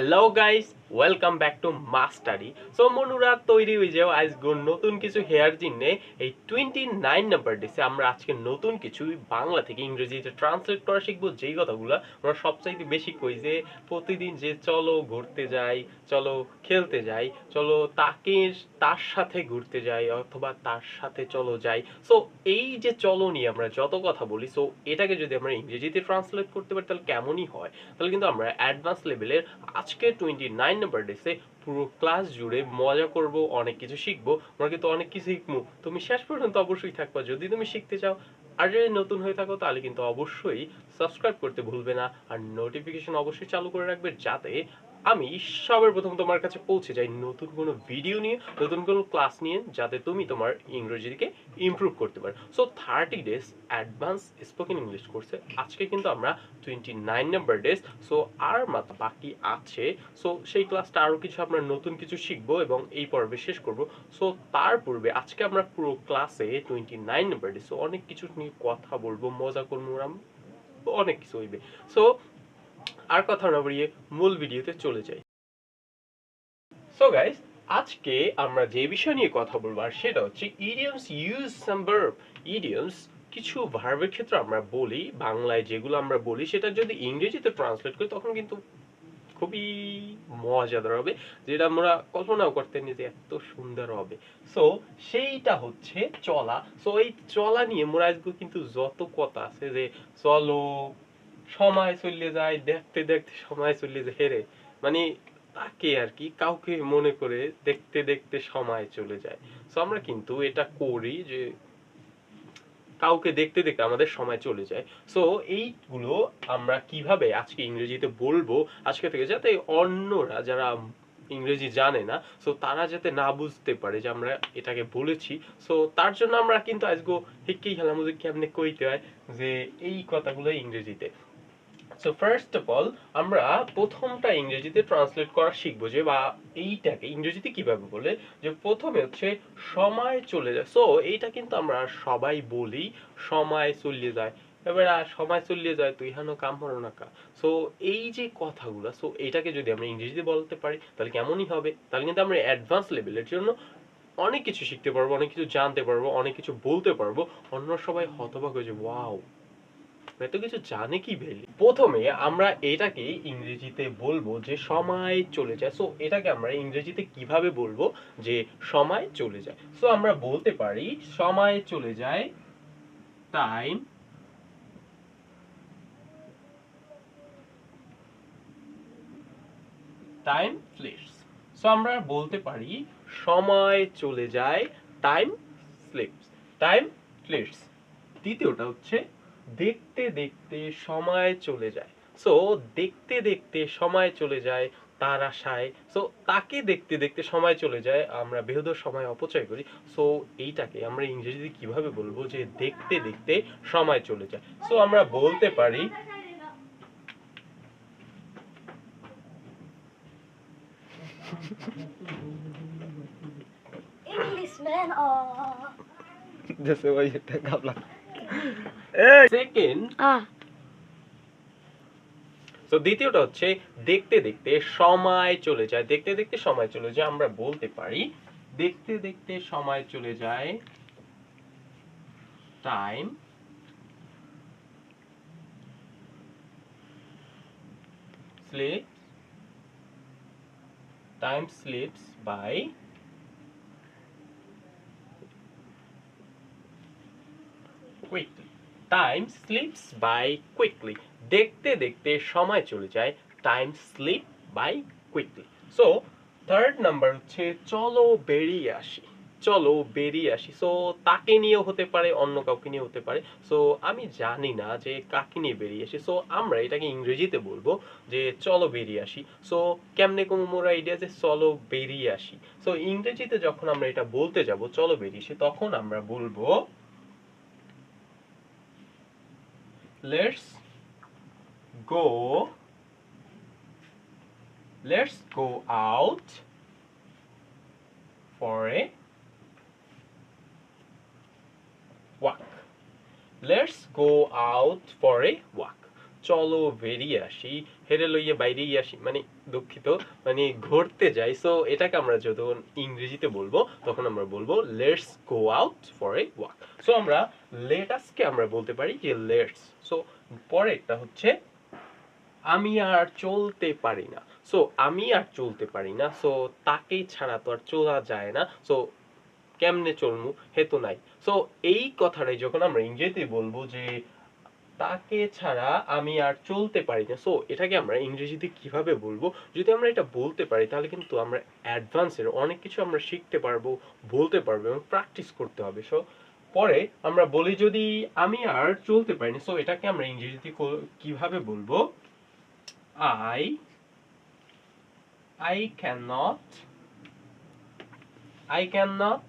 Hello guys, welcome back to mastery. So মনুরা তৈরি হয়ে যাও আজকে নতুন কিছু হেয়ার জিনে এই 29 নাম্বার ডিসে আমরা আজকে নতুন কিছু বাংলা থেকে ইংরেজিতে ট্রান্সলেট করা শিখবো। যেই কথাগুলো আমরা সবচাইতে বেশি কই যে প্রতিদিন যে চলো ঘুরতে যাই, চলো খেলতে যাই, চলো তার সাথে ঘুরতে যাই অথবা তার সাথে চলো যাই। সো এই যে চলো নিয়ে আমরা যত কথা বলি, সো এটাকে যদি আমরা ইংরেজিতে ট্রান্সলেট করতে পারি তাহলে কেমনই হয়। তাহলে কিন্তু আমরা অ্যাডভান্স লেভেলের আজকে 29 নাম্বার ডেসে পুরো ক্লাস জুড়ে মজা করব, অনেক কিছু শিখবো। আমরা কিন্তু অনেক কিছু শিখবো, তুমি শেষ পর্যন্ত অবশ্যই থাকবা যদি তুমি শিখতে চাও। আর যদি নতুন হয়ে থাকো তাহলে কিন্তু অবশ্যই সাবস্ক্রাইব করতে ভুলবে না, আর নোটিফিকেশন অবশ্যই চালু করে রাখবে যাতে আমি সবার প্রথম তোমার কাছে পৌঁছে যাই নতুন কোনো ভিডিও নিয়ে, নতুন কোনো ক্লাস নিয়ে, যাতে তুমি তোমার ইংরেজিকে ইমপ্রুভ করতে পারো। So 30 days advance spoken English কোর্সে আজকে কিন্তু আমরা 29 নাম্বার ডেজ। সো আর মাত্র বাকি আছে। সো সেই ক্লাসটা আরও কিছু আমরা নতুন কিছু শিখবো এবং এই পর্বে শেষ করব। সো তার পূর্বে আজকে আমরা পুরো ক্লাসে 29 নাম্বার ডে, সো অনেক কিছু নিয়ে কথা বলবো, মজা করবো, অনেক কিছু হইবে। সো আর কথা না বাড়িয়ে মূল ভিডিওতে চলে যাই। সো গাইস, আজকে আমরা যে বিষয় নিয়ে কথা বলবো আর সেটা হচ্ছে ইডিয়মস ইউজ সাম ভার্ব। ইডিয়মস কিছু ভার্বের ক্ষেত্রে আমরা বলি বাংলায়, যেগুলো আমরা বলি সেটা যদি ইংরেজিতে ট্রান্সলেট করি তখন কিন্তু খুবই মজাদার হবে, যেটা আমরা কল্পনাও করতে নি যে এত সুন্দর হবে। সো সেইটা হচ্ছে চলা। সো এই চলা নিয়ে মোরা আজকে কিন্তু যত কথা আছে যে চলো, সময় চলে যায়, দেখতে দেখতে সময় চলে যায়, হেরে মানে তাকে আর কি কাউকে মনে করে দেখতে দেখতে সময় চলে যায়। সো আমরা কিন্তু এটা করি যে কাউকে দেখতে দেখতে আমাদের সময় চলে যায়। সো এইগুলো আমরা কিভাবে আজকে ইংরেজিতে বলবো আজকে থেকে, যাতে অন্যরা যারা ইংরেজি জানে না, সো তারা যাতে না বুঝতে পারে যে আমরা এটাকে বলেছি। সো তার জন্য আমরা কিন্তু আজকে শিখেই খেলাম যে কেমনে কইতে হয় যে এই কথাগুলো ইংরেজিতে। সো ফার্স্ট অফ অল আমরা প্রথমটা ইংরেজিতে ট্রান্সলেট করা শিখবো, যে বা এইটাকে ইংরেজিতে কিভাবে বলে। যে প্রথমে হচ্ছে সময় চলে যায়। সো এইটা কিন্তু আমরা সবাই বলি, সময় চলে যায়। এবার সময় চলে যায় তুই হানো কাম হলো না কা। সো এই যে কথাগুলো, সো এইটাকে যদি আমরা ইংরেজিতে বলতে পারি তাহলে কেমনই হবে। তাহলে কিন্তু আমরা অ্যাডভান্স লেভেলের জন্য অনেক কিছু শিখতে পারবো, অনেক কিছু জানতে পারবো, অনেক কিছু বলতে পারবো। অন্য সবাই হতবাক হয়ে যাবে, ওয়াও এত কিছু জানে কি ভেলি। প্রথমে আমরা এটাকে ইংরেজিতে বলবো যে সময় চলে যায়। সো এটাকে আমরা ইংরেজিতে কিভাবে বলবো যে সময় চলে যায়। সো আমরা বলতে পারি সময় চলে যায়, টাইম টাইম ফ্লিটস। সো আমরা বলতে পারি সময় চলে যায়, টাইম স্লিপস, টাইম ফ্লিটস। দ্বিতীয়টা হচ্ছে দেখতে দেখতে সময় চলে যায়। সো দেখতে দেখতে সময় চলে যায় তার আশায়। সো তাকে দেখতে দেখতে সময় চলে যায়, আমরা বেহুদা সময় অপচয় করি। সো এইটাকে আমরা ইংরেজিতে কিভাবে বলবো যে দেখতে দেখতে সময় চলে যায়। সো আমরা বলতে পারি Englishman, जैसे वही काबला সেকেন্ড। ah, তো দ্বিতীয়টা হচ্ছে দেখতে দেখতে সময় চলে যায়, দেখতে দেখতে সময় চলে যায়। আমরা বলতে পারি দেখতে দেখতে সময় চলে যায়, time slips, time slips by quickly, time slips by quickly. দেখতে দেখতে সময় চলে যায়, time slip by quickly. So third number হচ্ছে চলো বেরিয়ে আসি, চলো বেরিয়ে আসি। সো তাকে নিয়েও হতে পারে, অন্য কাউকে নিয়ে হতে পারে। সো আমি জানি না যে কাকে নিয়ে বেরিয়ে আসি, সো আমরা এটাকে ইংরেজিতে বলবো যে চলো বেরিয়ে আসি। সো কেমনে কোনো মোর আইডিয়া যে চলো বেরিয়ে আসি। সো ইংরেজিতে যখন আমরা এটা বলতে যাব চলো বেরিয়ে আসি, তখন আমরা বলবো let's go out for a walk, let's go out for a walk। চলো বেরিয়ে আসি, হেরে লইয়ে বাইরেই আসি, মানে দুঃখিত, মানে ঘুরতে যাই, সো এটাকে আমরা যখন ইংরেজিতে বলবো তখন আমরা বলবো let's go out for a walk. So আমরা লেট আসকে আমরা বলতে পারি যে লেটস। সো পরেরটা হচ্ছে আমি আর চলতে পারি না। সো আমি আর চলতে পারি না, সো তাকে ছাড়া তো আর চলা যায় না। সো কেমনে চলমু হেতু নাই। সো এই কথাটাই যখন আমরা ইংরেজিতে বলবো যে তাকে ছাড়া আমি আর চলতে পারি না, সো এটাকে আমরা ইংরেজিতে কিভাবে বলবো, যদি আমরা এটা বলতে পারি তাহলে কিন্তু আমরা অ্যাডভান্সের অনেক কিছু আমরা শিখতে পারবো, বলতে পারবো এবং প্র্যাকটিস করতে হবে। সো পরে আমরা বলি যদি আমি আর চলতে পারি না, সো এটাকে আমরা ইংরেজিতে কিভাবে বলবো, I I cannot I cannot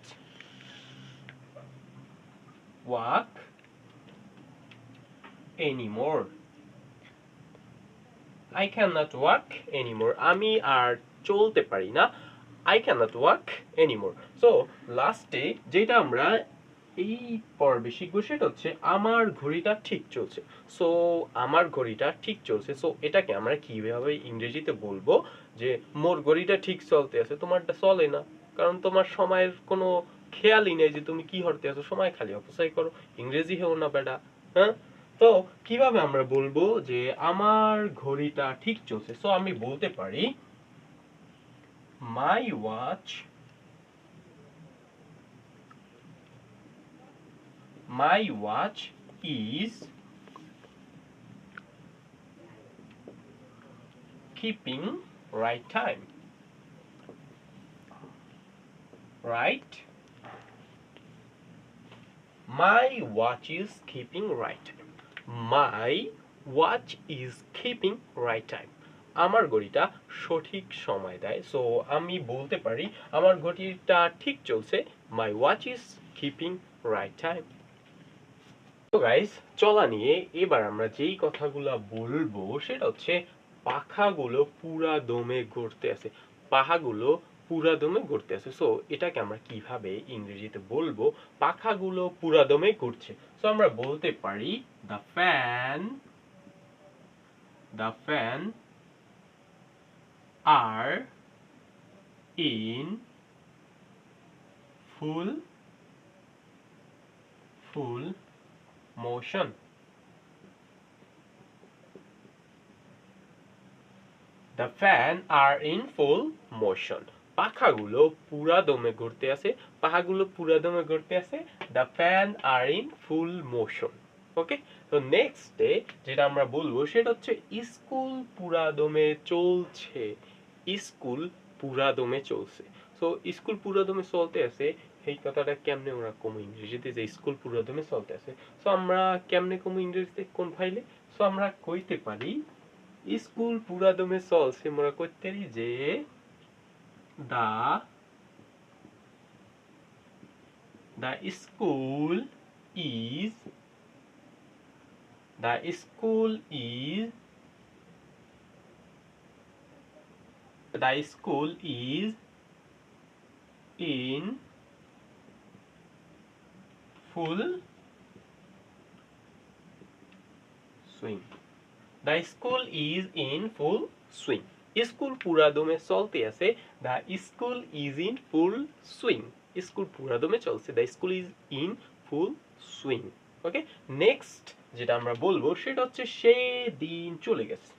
walk anymore. I cannot walk anymore. আমি আর চলতে পারি না। I cannot walk anymore. So লাস্টে যেটা আমরা এই পর্বে শিখবো সেটা হচ্ছে আমার ঘড়িটা ঠিক চলছে। সো আমার ঘড়িটা ঠিক চলছে, সো এটাকে আমরা কিভাবে ইংরেজিতে বলবো যে মোর ঘড়িটা ঠিক চলতে আছে, তোমারটা চলে না, কারণ তোমার সময়ের কোনো খেয়ালই নেই যে তুমি কি করতে আছো, সময় খালি অপচয় করো, ইংরেজি হেও না বেটা। হ্যাঁ, তো কিভাবে আমরা বলবো যে আমার ঘড়িটা ঠিক চলছে? সো আমি বলতে পারি my watch My watch is keeping right time. Right? My watch is keeping right time. My watch is keeping right time. আমার ঘড়িটা সঠিক সময় দেয়। সো আমি বলতে পারি আমার ঘড়িটা ঠিক চলছে। My watch is keeping right time. তো গাইস, চলা নিয়ে এবার আমরা যেই কথাগুলো বলবো সেটা হচ্ছে পাখাগুলো পুরা দমে ঘুরতে আছে। পাখাগুলো পুরা দমে ঘুরতে আছে। সো এটাকে আমরা কিভাবে ইংরেজিতে বলবো পাখাগুলো পুরা দমে ঘুরছে? সো আমরা বলতে পারি the fan are in full motion. The fan are in full motion. পাখাগুলো পুরা দমে ঘুরতে আছে। পাখাগুলো পুরা দমে ঘুরতে আছে। The fan are in full motion. ওকে, তো নেক্সট ডে যেটা আমরা বলবো সেটা হচ্ছে স্কুল পুরা দমে চলছে। স্কুল পুরা দমে চলছে। সো স্কুল পুরা দমে চলতে আছে, এই কথাটা কেমনে আমরা কমু ইংরেজিতে যে স্কুল পুরা দমে চলতে আছে? সো আমরা কেমনে কমু ইংরেজিতে কোন ফাইলে? সো আমরা কইতে পারি স্কুল পুরা দমে চলছে, আমরা কইতে পারি যে the school is the school is in full swing. The school is in full swing. School পুরা দমে চলতে আছে। The school is in full swing. School পুরা দমে চলছে। The school is in full swing. Okay, next যেটা আমরা বলবো সেটা হচ্ছে সেদিন চলে গেছে।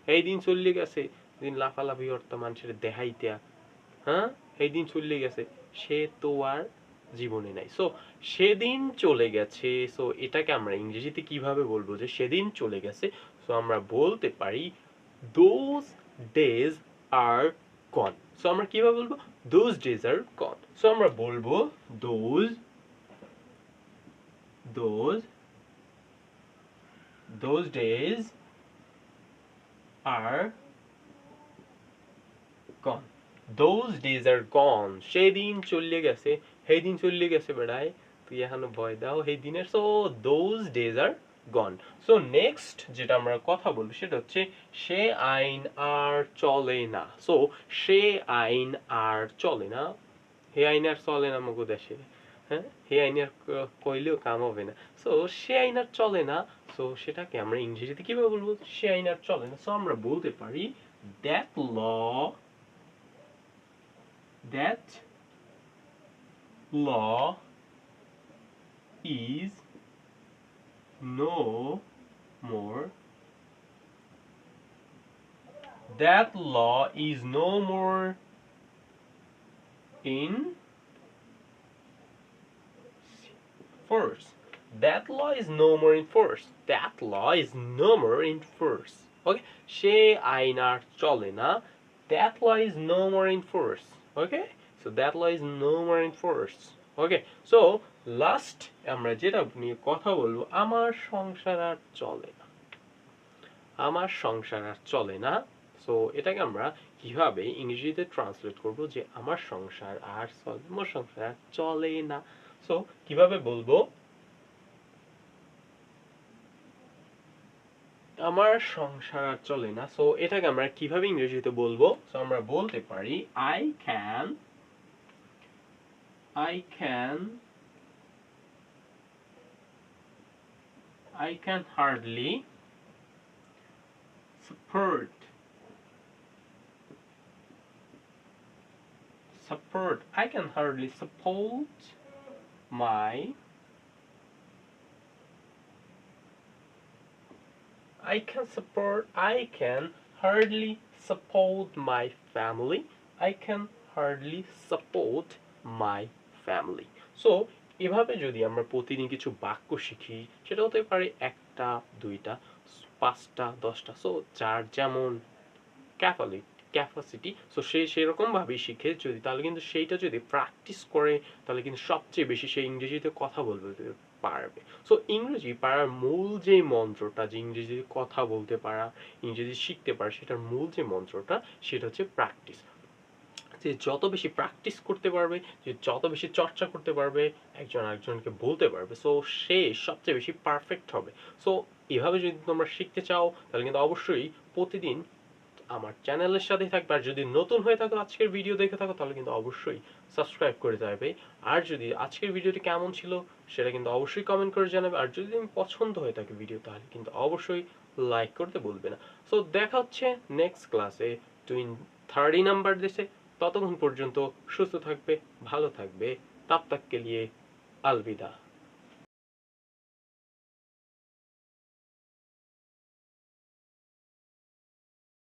এই দিন চলে গেছে, দিন লাফালাফি করতো মানুষের দেখাইতে, হ্যাঁ, এই দিন চলে গেছে, সে তো আর জীবনে নাই। সো সেদিন চলে গেছে। সো এটাকে আমরা ইংরেজিতে কিভাবে বলবো যে সেদিন চলে গেছে? সো আমরা বলতে পারি those days are gone. So আমরা কিভাবে বলবো? those days are gone. So আমরা বলবো those days are gone. Those days are gone. সেদিন চলে গেছে, সেই দিন চলে গেছে বেড়ায়, তুই এখনো ভয় দাও সেই দিনের। So those days are gone. So next যেটা আমরা কথা বলবো সেটা হচ্ছে সে আইন আর চলে না। সো সে আইন আর চলে না, হে আইন আর চলে না মগো দেশে। হ্যাঁ, হে আইন আর কইলেও কাম হবে না। সো সে আইন আর চলে না। সো সেটাকে আমরা ইংরেজিতে কিভাবে বলবো? সে আইন আর চলে না। সো আমরা বলতে পারি that law is no more. That law is no more in force. That law is no more in force. That law is no more in force. Okay? সে আইন আর চলে না. That law is no more in force. Okay? So that law is no more in force. Okay? So last আমরা যেটা নিয়ে কথা বলবো, আমার সংসার আর চলে না. আমার সংসার আর চলে না. সো এটাকে আমরা কিভাবে ইংরেজিতে ট্রান্সলেট করব যে আমার সংসার আর চলে, আমার সংসার আর চলে না. সো কিভাবে বলবো আমার সংসার আর চলে না? সো এটাকে আমরা কিভাবে ইংরেজিতে বলবো? সো আমরা বলতে পারি I can hardly support. I can hardly support my I can hardly support my family. I can hardly support my family. So এভাবে যদি আমরা প্রতিদিন কিছু বাক্য শিখি, সেটা হতে পারে একটা, দুইটা, পাঁচটা, 10টা. সো যার যেমন ক্যাপাসিটি, সো সে সেরকম ভাবেই শিখে যদি, তাহলে কিন্তু সেইটা যদি প্র্যাকটিস করে, তাহলে কিন্তু সবচেয়ে বেশি সে ইংরেজিতে কথা বলতে পারবে. সো ইংরেজি পারার মূল যে মন্ত্রটা, যে ইংরেজিতে কথা বলতে পারা, ইংরেজি শিখতে পারা, সেটার মূল যে মন্ত্রটা, সেটা হচ্ছে প্র্যাকটিস. যে যত বেশি প্র্যাকটিস করতে পারবে, যে যত বেশি চর্চা করতে পারবে, একজন আরেকজনকে বলতে পারবে, সো সে সবচেয়ে বেশি পারফেক্ট হবে. সো এভাবে যদি তোমরা শিখতে চাও, তাহলে কিন্তু অবশ্যই প্রতিদিন আমার চ্যানেলের সাথে থাকবে. আর যদি নতুন হয়ে থাকো, আজকের ভিডিও দেখে থাকো, তাহলে কিন্তু অবশ্যই সাবস্ক্রাইব করে যাবে. আর যদি আজকের ভিডিওটি কেমন ছিল সেটা কিন্তু অবশ্যই কমেন্ট করে জানাবে. আর যদি তুমি পছন্দ হয়ে থাকে ভিডিও, তাহলে কিন্তু অবশ্যই লাইক করতে বলবে না. সো দেখা হচ্ছে নেক্সট ক্লাসে 30 নাম্বার দেশে. ততক্ষণ পর্যন্ত সুস্থ থাকবে, ভালো থাকবে. তব তক কে লিয়ে আলবিদা.